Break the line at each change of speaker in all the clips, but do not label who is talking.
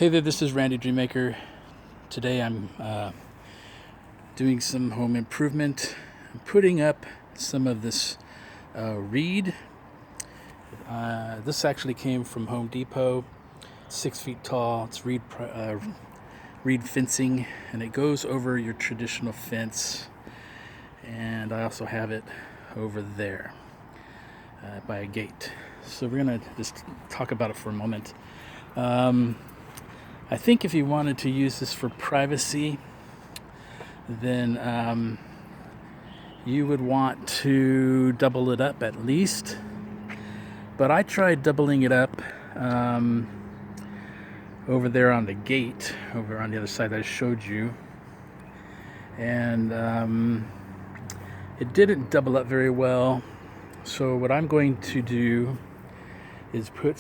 Hey there, this is Randy Dreammaker. Today I'm doing some home improvement. I'm putting up some of this reed. This actually came from Home Depot. 6 feet tall. It's reed fencing, and it goes over your traditional fence. And I also have it over there by a gate. So we're gonna just talk about it for a moment. I think if you wanted to use this for privacy, then you would want to double it up at least. But I tried doubling it up over there on the gate, over on the other side that I showed you. And it didn't double up very well. So what I'm going to do is put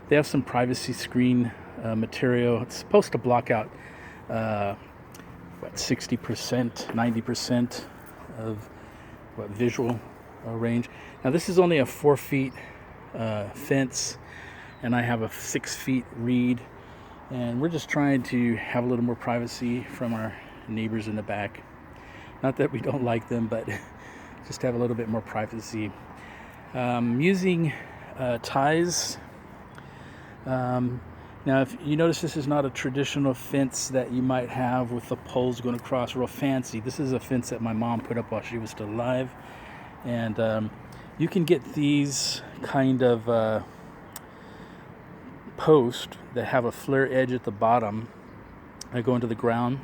they have some privacy screen material. It's supposed to block out 60%, 90% of visual range. Now this is only a 4 feet fence, and I have a 6 feet reed, and we're just trying to have a little more privacy from our neighbors in the back. Not that we don't like them, but just have a little bit more privacy. Using ties. Now, if you notice, this is not a traditional fence that you might have with the poles going across real fancy. This is a fence that my mom put up while she was still alive. And you can get these kind of posts that have a flare edge at the bottom that go into the ground.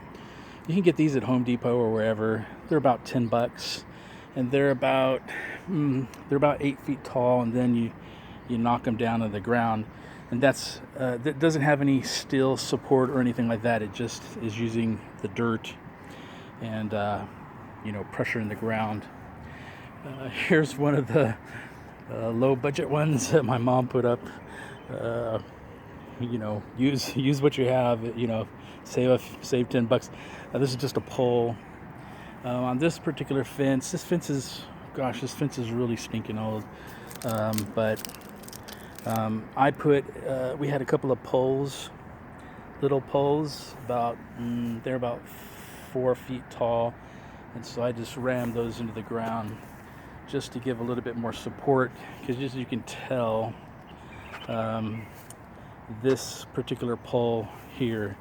You can get these at Home Depot or wherever. They're about $10, and they're about 8 feet tall, and then you knock them down to the ground. And that doesn't have any steel support or anything like that. It just is using the dirt and pressure in the ground. Here's one of the low budget ones that my mom put up. Use what you have. Save $10. This is just a pole on this particular fence. This fence is really stinking old. We had a couple of poles, little poles, they're about 4 feet tall, and so I just rammed those into the ground just to give a little bit more support, because as you can tell, this particular pole here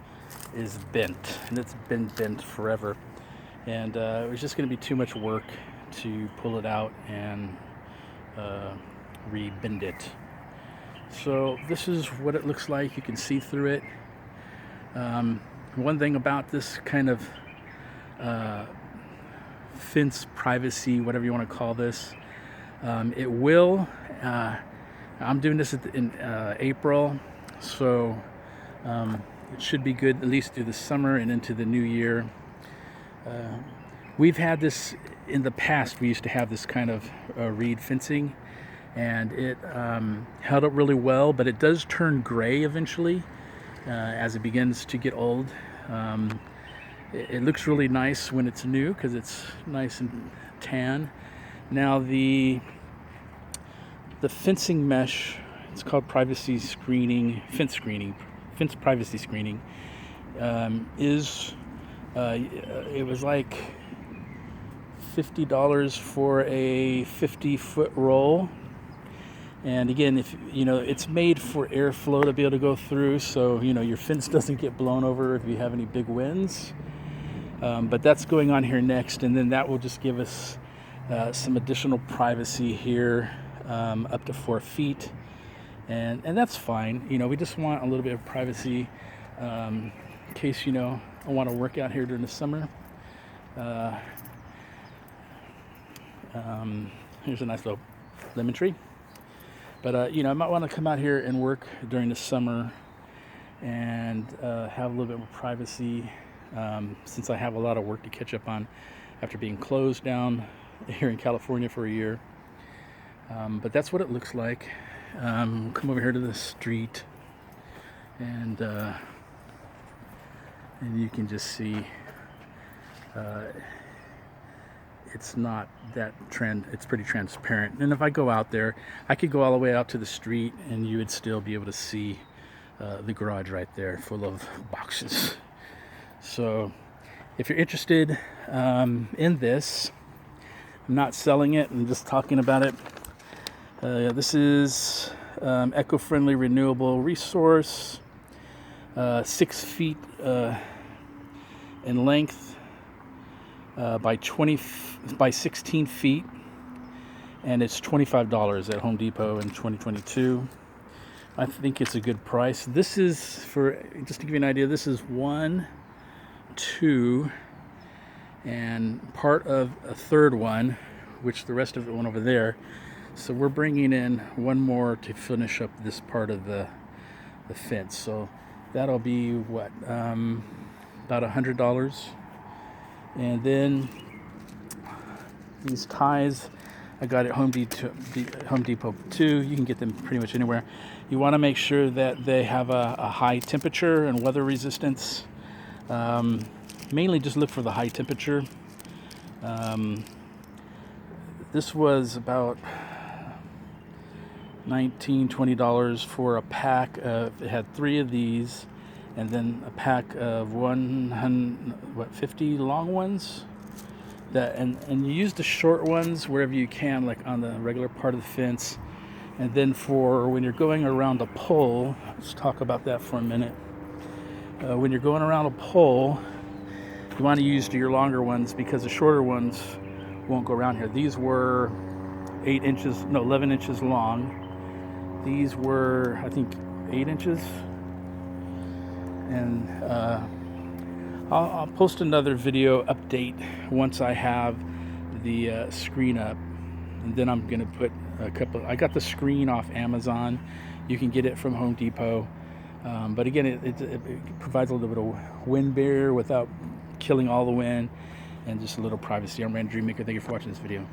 is bent, and it's been bent forever, and it was just going to be too much work to pull it out and re-bend it. So this is what it looks like. You can see through it. One thing about this kind of fence privacy, whatever you want to call this, it will. I'm doing this in April, so it should be good at least through the summer and into the new year. We've had this in the past. We used to have this kind of reed fencing, and it held up really well, but it does turn gray eventually as it begins to get old. It looks really nice when it's new because it's nice and tan. Now the fencing mesh, it's called fence privacy screening, it was like $50 for a 50-foot roll. And again, it's made for airflow to be able to go through, so your fence doesn't get blown over if you have any big winds. But that's going on here next, and then that will just give us some additional privacy here, up to 4 feet, and that's fine. We just want a little bit of privacy in case I want to work out here during the summer. Here's a nice little lemon tree. But, I might want to come out here and work during the summer and have a little bit more privacy, since I have a lot of work to catch up on after being closed down here in California for a year. But that's what it looks like. Come over here to the street, and you can just see it's not that it's pretty transparent. And if I go out there, I could go all the way out to the street and you would still be able to see the garage right there full of boxes. So if you're interested in this, I'm not selling it, I'm just talking about it. This is eco-friendly renewable resource, 6 feet in length by 16 feet, and it's $25 at Home Depot in 2022. I think it's a good price. This is, for just to give you an idea, this is 1, 2, and part of a third one, which the rest of it went over there. So we're bringing in one more to finish up this part of the fence. So that'll be what, about $100. And then these ties I got at Home Depot too. You can get them pretty much anywhere. You want to make sure that they have a high temperature and weather resistance. Mainly just look for the high temperature. This was about $19-20 for a pack of, it had 3 of these, and then a pack of 50 long ones. That and you use the short ones wherever you can, like on the regular part of the fence. And then for when you're going around a pole, let's talk about that for a minute. When you're going around a pole, you want to use your longer ones because the shorter ones won't go around here. These were 11 inches long. These were, I think, 8 inches. And I'll post another video update once I have the screen up. And then I'm going to put I got the screen off Amazon. You can get it from Home Depot. But again, it provides a little bit of wind barrier without killing all the wind, and just a little privacy. I'm Randy Dreammaker. Thank you for watching this video.